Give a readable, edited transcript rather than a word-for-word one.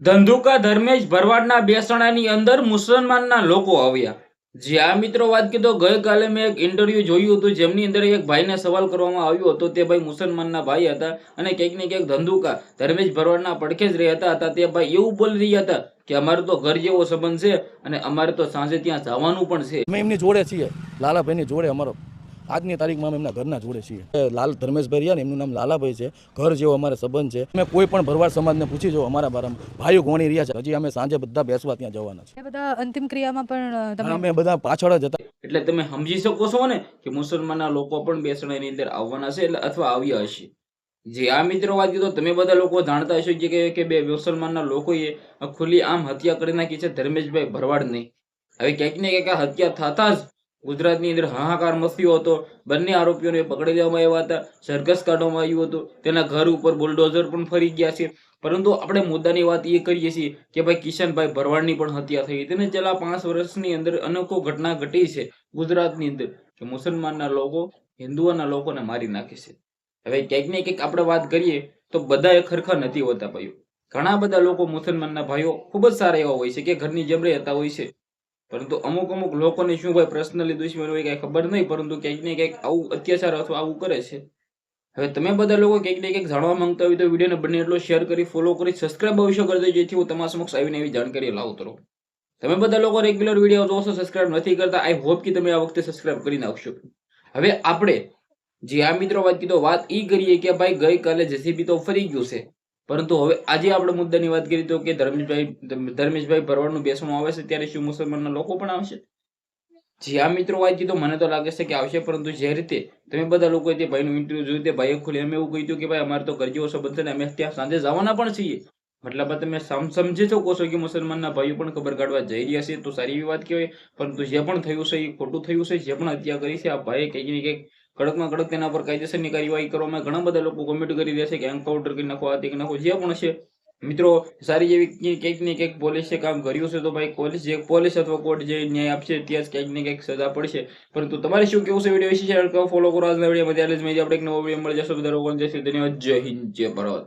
ધંધુકા ધર્મેશ ભરવાડના બેસણાની અંદર મુસલમાનના લોકો આવ્યા. જી આ મિત્રો વાત કીધો, ગઈકાલે મેં એક ઇન્ટરવ્યુ જોયું હતું જેમની અંદર એક ભાઈને સવાલ કરવામાં આવ્યો હતો. તે ભાઈ મુસલમાનના ભાઈ હતા અને ક્યાંક ને ક્યાંક ધંધુકા ધર્મેશ ભરવાડના પડખે જ રહેતા હતા. તે ભાઈ એવું બોલી રહ્યા હતા કે અમારે તો ઘર જેવો સંબંધ છે અને અમારે તો સાંજે ત્યાં જવાનું પણ છે. અમે એમની જોડે છીએ, લાલાભાઈની જોડે અમારો આજની તારીખમાં અમે એમના ઘરના જોડે છીએ. લાલ ધર્મેશભાઈ રહ્યા ને, એમનું નામ લાલાભાઈ છે. ઘર જેવો અમારે સંબંધ છે. અમે કોઈ પણ ભરવાડ સમાજને પૂછી જો અમારા બારામાં ભાઈઓ ગોણી રહ્યા છે. હજી અમે સાંજે બધા બેસવા ત્યાં જવાના છે. બધા અંતિમ ક્રિયામાં પણ અમે બધા પાછળ જ હતા. એટલે તમે સમજી શકો છો ને કે મુસલમાનના લોકો પણ બેસણાની અંદર આવવાના છે એટલે અથવા આવ્યા હશે. જે આ મિત્રો વાત કીધો, તમે બધા લોકો જાણતા હશો કે બે મુસલમાનના લોકોએ ખુલ્લી આમ હત્યા કરી નાખી છે ધર્મેશભાઈ ભરવાડની. હવે ક્યાંક ને ક્યાંક આ હત્યા થતા જ ગુજરાતની અંદર હાહાકાર મચ્યો હતો. બંને આરોપીઓને પકડી લેવામાં આવ્યા હતા, સરઘસ કાઢવામાં આવ્યું હતું, તેના ઘર ઉપર બુલડોઝર પણ ફરી ગયા છે. પરંતુ આપણે મુદ્દાની વાત એ કરીએ છીએ કે ભાઈ કિશનભાઈ ભરવાડની પણ હત્યા થઈ. તેને છેલ્લા 5 વર્ષની અંદર અનેકો ઘટના ઘટી છે ગુજરાતની અંદર કે મુસલમાનના લોકો હિન્દુઓના લોકોને મારી નાખે છે. હવે ક્યાંક ને ક્યાંક આપણે વાત કરીએ તો બધા એક સરખા નથી હોતા ભાઈઓ. ઘણા બધા લોકો મુસલમાનના ભાઈઓ ખૂબ જ સારા એવા હોય છે કે ઘરની જેમ રહેતા હોય છે. પરંતુ અમુક લોકોને શું ભાઈ પર્સનલી દુશ્મન હોય કઈ ખબર નહીં, પરંતુ ક્યાંક ને ક્યાંક આવું અત્યાચાર અથવા આવું કરે છે. હવે તમે બધા લોકો ક્યાંક ને ક્યાંક જાણવા માંગતા હોય તો વિડીયોને બને એટલો શેર કરી, ફોલો કરી, સબસ્ક્રાઇબ અવશ્ય કરી દેજો જેથી હું તમારા સમક્ષ આવીને એવી જાણકારી લાવતો રહું. તમે બધા લોકો રેગ્યુલર વિડીયો જોશો, સબસ્ક્રાઇબ નથી કરતા, આઈ હોપ કે તમે આ વખતે સબસ્ક્રાઇબ કરી નાખશો. હવે આપણે જે આ મિત્રો વાત કીધો, વાત ઈ કરીએ કે ભાઈ ગઈકાલે જેસીબી તો ફરી ગયું છે, પરંતુ હવે આજે આપણે મુદ્દાની વાત કરી તો કે ધર્મેશભાઈ ભરવાડનું બેસણું આવે છે ત્યારે શું મુસલમાનના લોકો પણ આવશે? જે આ મિત્રો વાત કીધો, મને તો લાગે છે કે આવશે. પરંતુ જે રીતે તમે બધા લોકોએ તે ભાઈનું ઇન્ટરવ્યુ જોયું, તે ભાઈએ ખુલ્લે એમ એવું કહ્યું કે ભાઈ અમારે તો ઘર જેવો સંબંધ છે ને અમે ત્યાં સાંજે જવાના પણ છીએ. મતલબ તમે સમજી શકો છો કે મુસલમાનના ભાઈઓ પણ ખબર કાઢવા જઈ રહ્યા છે, તો સારી એવી વાત કહેવાય. પરંતુ જે પણ થયું છે એ ખોટું થયું છે. જે પણ હત્યા કરી છે આ ભાઈએ કંઈક ને કંઈક કડકમાં કડક તેના પર કાયદેસરની કાર્યવાહી કરવામાં ઘણા બધા લોકો કોમેન્ટ કરી રહ્યા છે કે એન્કાઉન્ટર કરી નાખો, આ તે નાખો, જે પણ છે. મિત્રો સારી એવી ક્યાંક ને ક્યાંક પોલીસે કામ કર્યું છે તો ભાઈ પોલીસ અથવા કોર્ટ જે ન્યાય આપશે ત્યાં જ ક્યાંક ને ક્યાંક સજા પડશે. પરંતુ તમારે શું કેવું છે વિડીયો વિશે શેર કરો, ફોલો કરો. આજના વિડીયોમાં ત્યારે જ આપણે એક નવો વિડીયો મળી જશે. બધા લોકોને જય શ્રી ધન્યવાદ, જય હિન્દ, જય ભારત.